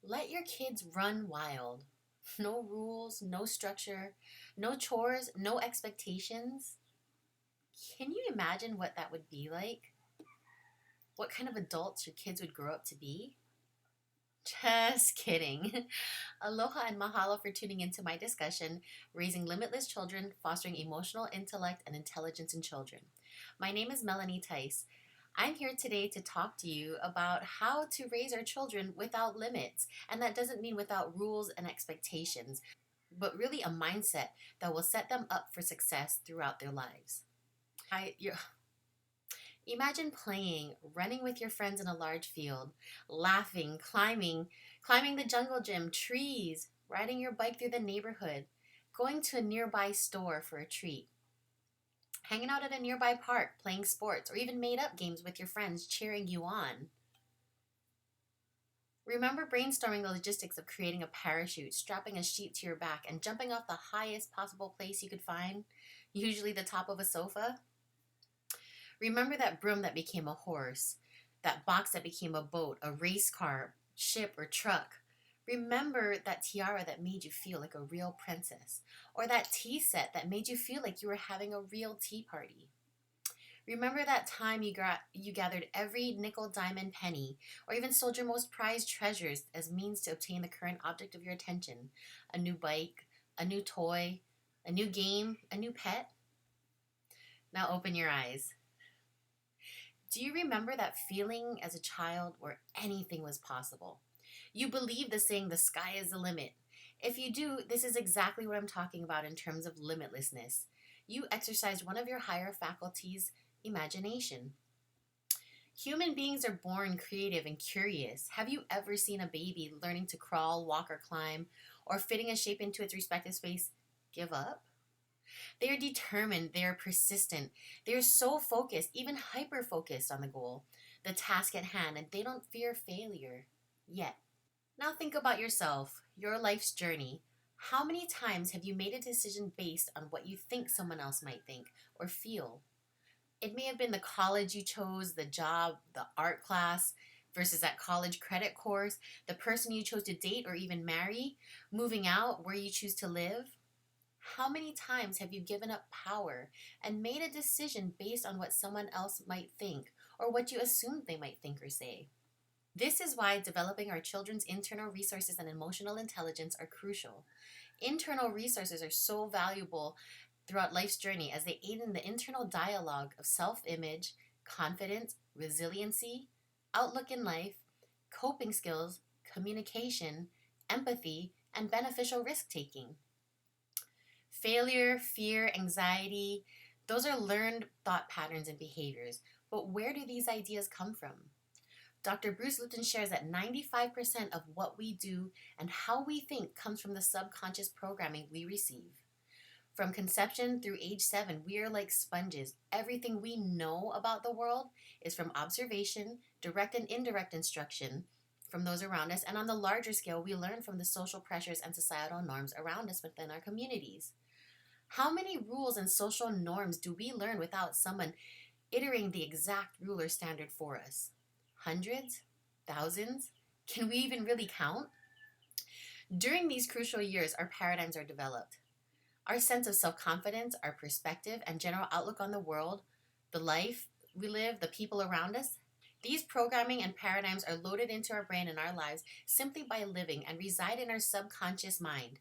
Let your kids run wild. No rules, no structure, no chores, no expectations. Can you imagine what that would be like? What kind of adults your kids would grow up to be? Just kidding. Aloha and mahalo for tuning into my discussion, Raising Limitless Children, Fostering Emotional Intellect and Intelligence in Children. My name is Melanie Tice. I'm here today to talk to you about how to raise our children without limits. And that doesn't mean without rules and expectations, but really a mindset that will set them up for success throughout their lives. Imagine playing, running with your friends in a large field, laughing, climbing the jungle gym, trees, riding your bike through the neighborhood, going to a nearby store for a treat, hanging out at a nearby park, playing sports, or even made up games with your friends cheering you on. Remember brainstorming the logistics of creating a parachute, strapping a sheet to your back, and jumping off the highest possible place you could find, usually the top of a sofa? Remember that broom that became a horse, that box that became a boat, a race car, ship, or truck. Remember that tiara that made you feel like a real princess, or that tea set that made you feel like you were having a real tea party. Remember that time you gathered every nickel, diamond, penny, or even sold your most prized treasures as means to obtain the current object of your attention, a new bike, a new toy, a new game, a new pet? Now open your eyes. Do you remember that feeling as a child where anything was possible? You believed the saying, the sky is the limit. If you do, this is exactly what I'm talking about in terms of limitlessness. You exercised one of your higher faculties, imagination. Human beings are born creative and curious. Have you ever seen a baby learning to crawl, walk, or climb, or fitting a shape into its respective space give up? They are determined, they are persistent, they are so focused, even hyper focused on the goal, the task at hand, and they don't fear failure yet. Now think about yourself, your life's journey. How many times have you made a decision based on what you think someone else might think or feel? It may have been the college you chose, the job, the art class versus that college credit course, the person you chose to date or even marry, moving out, where you choose to live. How many times have you given up power and made a decision based on what someone else might think or what you assumed they might think or say? This is why developing our children's internal resources and emotional intelligence are crucial. Internal resources are so valuable throughout life's journey as they aid in the internal dialogue of self image, confidence, resiliency, outlook in life, coping skills, communication, empathy, and beneficial risk taking. Failure, fear, anxiety, those are learned thought patterns and behaviors. But where do these ideas come from? Dr. Bruce Lipton shares that 95% of what we do and how we think comes from the subconscious programming we receive. From conception through age 7, we are like sponges. Everything we know about the world is from observation, direct and indirect instruction from those around us, and on the larger scale, we learn from the social pressures and societal norms around us within our communities. How many rules and social norms do we learn without someone iterating the exact rule or standard for us? Hundreds? Thousands? Can we even really count? During these crucial years, our paradigms are developed. Our sense of self confidence, our perspective, and general outlook on the world, the life we live, the people around us, these programming and paradigms are loaded into our brain and our lives simply by living and reside in our subconscious mind.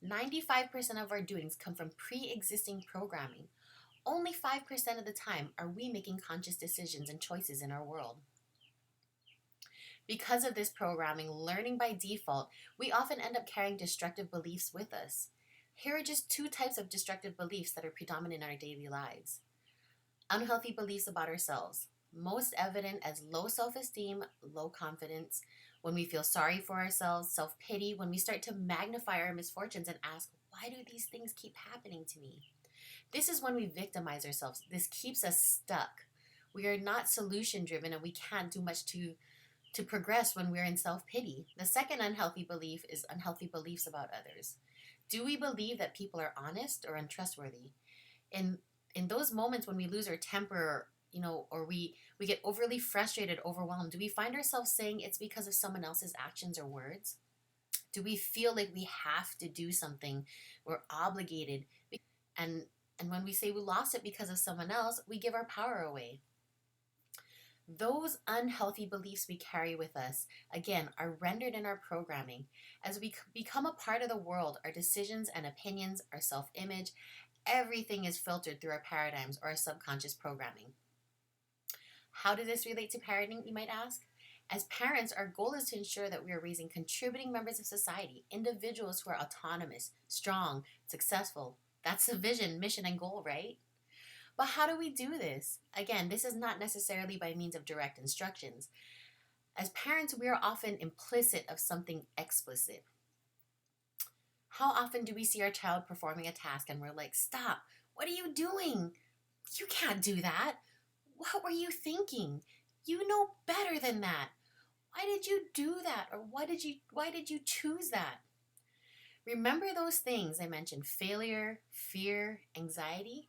95% of our doings come from pre existing programming. Only 5% of the time are we making conscious decisions and choices in our world. Because of this programming, learning by default, we often end up carrying destructive beliefs with us. Here are just two types of destructive beliefs that are predominant in our daily lives. Unhealthy beliefs about ourselves, most evident as low self-esteem, low confidence, when we feel sorry for ourselves, self-pity, when we start to magnify our misfortunes and ask, why do these things keep happening to me? This is when we victimize ourselves. This keeps us stuck. We are not solution-driven and we can't do much to progress when we're in self-pity. The second unhealthy belief is unhealthy beliefs about others. Do we believe that people are honest or untrustworthy? In in those moments when we lose our temper, or we get overly frustrated, overwhelmed, do we find ourselves saying it's because of someone else's actions or words? Do we feel like we have to do something? We're obligated. And when we say we lost it because of someone else, we give our power away. Those unhealthy beliefs we carry with us, again, are rendered in our programming. As we become a part of the world, our decisions and opinions, our self image, everything is filtered through our paradigms or our subconscious programming. How does this relate to parenting, you might ask? As parents, our goal is to ensure that we are raising contributing members of society, individuals who are autonomous, strong, successful. That's the vision, mission, and goal, right? But how do we do this? Again, this is not necessarily by means of direct instructions. As parents, we are often implicit of something explicit. How often do we see our child performing a task and we're like, stop, what are you doing? You can't do that. What were you thinking? You know better than that. Why did you do that? Or why did you choose that? Remember those things I mentioned: failure, fear, anxiety?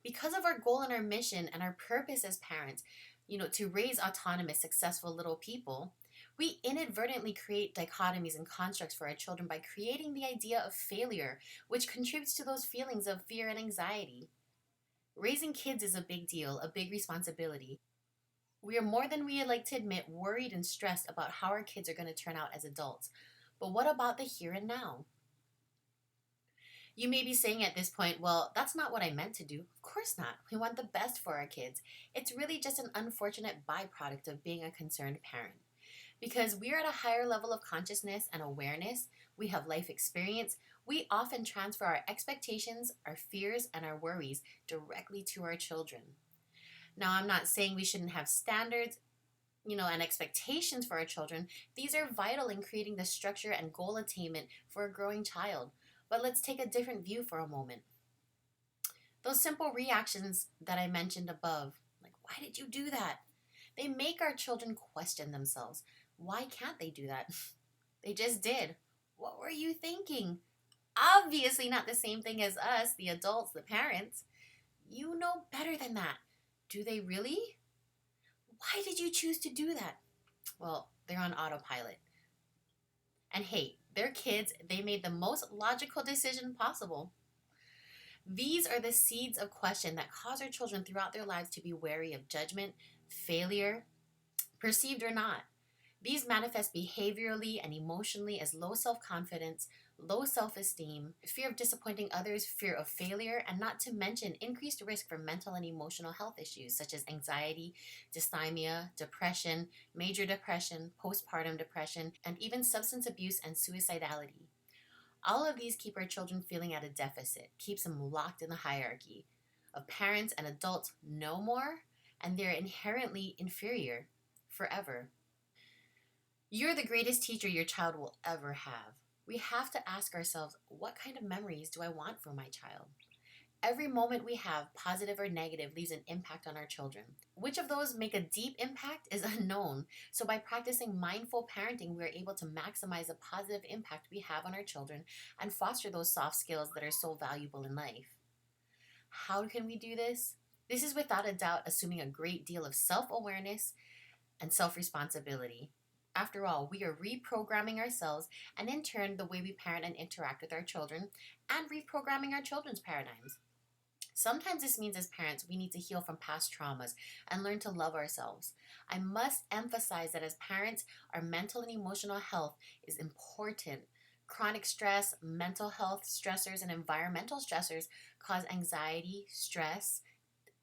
Because of our goal and our mission and our purpose as parents, to raise autonomous, successful little people, we inadvertently create dichotomies and constructs for our children by creating the idea of failure, which contributes to those feelings of fear and anxiety. Raising kids is a big deal, a big responsibility. We are more than we like to admit worried and stressed about how our kids are going to turn out as adults. But what about the here and now? You may be saying at this point, well, that's not what I meant to do. Of course not. We want the best for our kids. It's really just an unfortunate byproduct of being a concerned parent. Because we are at a higher level of consciousness and awareness, we have life experience, we often transfer our expectations, our fears, and our worries directly to our children. Now, I'm not saying we shouldn't have standards, and expectations for our children. These are vital in creating the structure and goal attainment for a growing child. But let's take a different view for a moment. Those simple reactions that I mentioned above, like, why did you do that? They make our children question themselves. Why can't they do that? They just did. What were you thinking? Obviously, not the same thing as us, the adults, the parents. You know better than that. Do they really? Why did you choose to do that? Well, they're on autopilot. And hey, they're kids. They made the most logical decision possible. These are the seeds of question that cause our children throughout their lives to be wary of judgment, failure, perceived or not. These manifest behaviorally and emotionally as low self-confidence, low self-esteem, fear of disappointing others, fear of failure, and not to mention increased risk for mental and emotional health issues such as anxiety, dysthymia, depression, major depression, postpartum depression, and even substance abuse and suicidality. All of these keep our children feeling at a deficit, keeps them locked in the hierarchy of parents and adults know more, and they're inherently inferior forever. You're the greatest teacher your child will ever have. We have to ask ourselves, what kind of memories do I want for my child? Every moment we have, positive or negative, leaves an impact on our children. Which of those make a deep impact is unknown. So by practicing mindful parenting, we are able to maximize the positive impact we have on our children and foster those soft skills that are so valuable in life. How can we do this? This is without a doubt assuming a great deal of self-awareness and self-responsibility. After all, we are reprogramming ourselves and in turn the way we parent and interact with our children and reprogramming our children's paradigms. Sometimes this means as parents we need to heal from past traumas and learn to love ourselves. I must emphasize that as parents, our mental and emotional health is important. Chronic stress, mental health stressors, and environmental stressors cause anxiety, stress,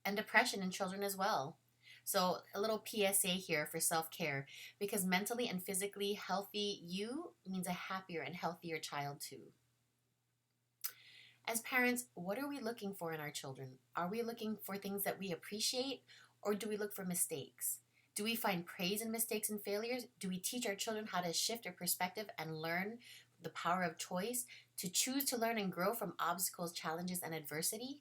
and depression in children as well. So, a little PSA here for self care, because mentally and physically healthy you means a happier and healthier child too. As parents, what are we looking for in our children? Are we looking for things that we appreciate, or do we look for mistakes? Do we find praise in mistakes and failures? Do we teach our children how to shift their perspective and learn the power of choice to choose to learn and grow from obstacles, challenges, and adversity?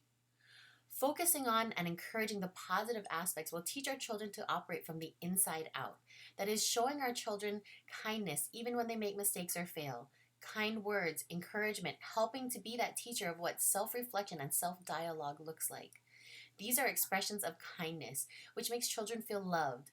Focusing on and encouraging the positive aspects will teach our children to operate from the inside out. That is, showing our children kindness even when they make mistakes or fail. Kind words, encouragement, helping to be that teacher of what self-reflection and self-dialogue looks like. These are expressions of kindness, which makes children feel loved.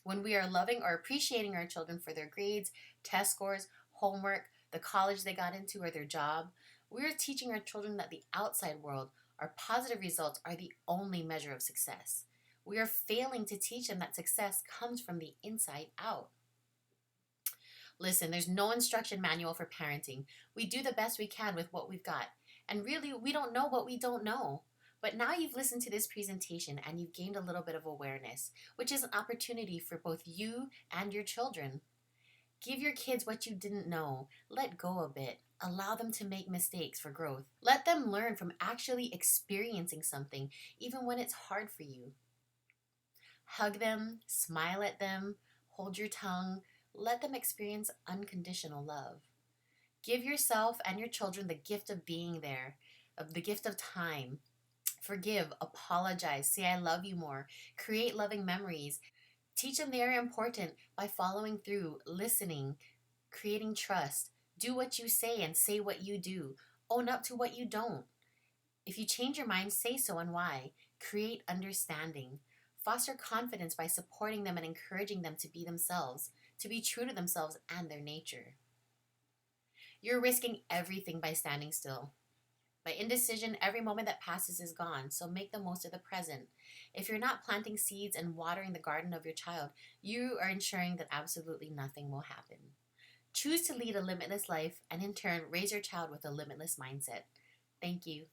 When we are loving or appreciating our children for their grades, test scores, homework, the college they got into, or their job. We're teaching our children that the outside world, our positive results, are the only measure of success. We are failing to teach them that success comes from the inside out. Listen, there's no instruction manual for parenting. We do the best we can with what we've got. And really, we don't know what we don't know. But now you've listened to this presentation and you've gained a little bit of awareness, which is an opportunity for both you and your children. Give your kids what you didn't know. Let go a bit. Allow them to make mistakes for growth. Let them learn from actually experiencing something, even when it's hard for you. Hug them, smile at them, hold your tongue. Let them experience unconditional love. Give yourself and your children the gift of being there, of the gift of time. Forgive, apologize, say I love you more, create loving memories. Teach them they are important by following through, listening, creating trust. Do what you say and say what you do. Own up to what you don't. If you change your mind, say so and why. Create understanding. Foster confidence by supporting them and encouraging them to be themselves, to be true to themselves and their nature. You're risking everything by standing still. By indecision, every moment that passes is gone, so make the most of the present. If you're not planting seeds and watering the garden of your child, you are ensuring that absolutely nothing will happen. Choose to lead a limitless life and in turn raise your child with a limitless mindset. Thank you.